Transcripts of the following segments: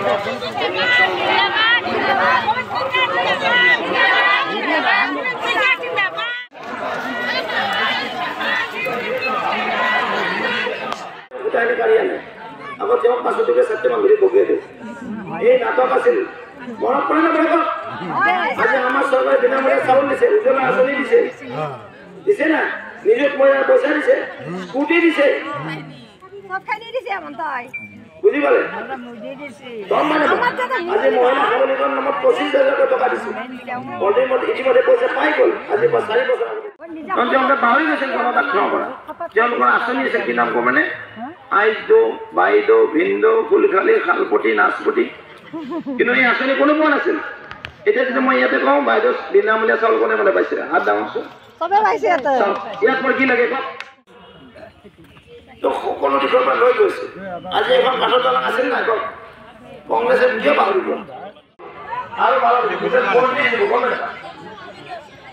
আগত 5 টকা 7 মান ধৰি বগিয়ে দিওঁ এই নাটক আছিল মনত পৰে না বেলেগত আজি আমাৰ চৰকাৰে বিনামূলীয়া চাউল দিছে উজ্জ্বলা আঁচনি দিছে দিছে না নিজত মহিলাৰ পইচা দিছে স্কুটি দিছে সব খাই দিছে আমন্তাই বুঝি পালে কম মানে আজি মহিলা সবলীকৰণ নামত 25,000 টকা দিছে অলৰেডি ইতিমধ্যে পইচা পাই গ'ল আজি 4 বছৰ কাৰণ তেওঁলোকে পাহৰি গৈছিল জনতাক ক্ষমা কৰা তেওঁলোকৰ আঁচনি আছে কি নাম কওঁ মানে আইদো বাইদো ভিন্দো ফুলখালি খালপতি নাচপতি কিন্তু এই আঁচনি কোনো পোৱা নাছিল এতিয়া যদি মই ইয়াতে কওঁ বাইদেউ বিনামূলীয়া চাউল কোনে মানে পাইছে হাত ডাঙৰছো সবে পাইছে ইয়াত মোৰ কি লাগে কওক তো সকলো দিশৰ পৰা লৈ গৈছে আজি এখন কাঠৰ দলং আছিল নাই কওক কংগ্ৰেছে কিয় পাহৰিব আৰু বাৰু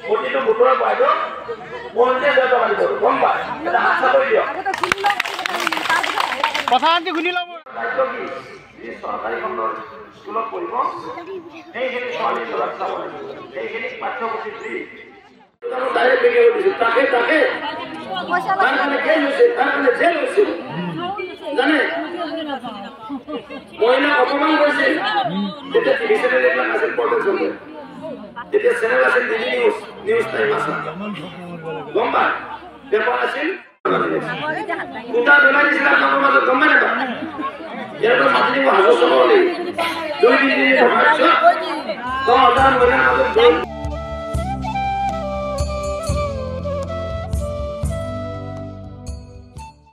প্ৰতিটো ভোটৰ বাইদেউ 50,000 টকা দিব গম পায় এটা আশা কৰি দিয়ক কথা আনকি শুনি ল'ব দায়িত্ব কি এই চৰকাৰী খণ্ডৰ স্কুলত পঢ়িব সেইখিনি ছোৱালী ল'ৰা চাব লাগিব সেইখিনি পাঠ্যপুথি ফ্ৰী ডাইৰেক্ট বেগি দিছোঁ তাকে তাৰ কাৰণে জেল হৈছে তাৰ কাৰণে জেল হৈছে জানে মহিলাক অপমান কৰিছে তেতিয়া টিভি চেনেল এইবিলাক আছিল প্ৰটেকশ্যন তেতিয়া চেনেল আছিল ডিডি নিউজ টাইম আছিল গম পায় পেপাৰ আছিল দুটা বেমাৰ দিছিল আপোনালোকৰ মাজত গম পায় নাপায় ইয়াৰ পৰা মাতি দিব হাজাৰ চকলি 2-3 দিন থকাৰ পিছত 10,000 মহিলাৰ মাজত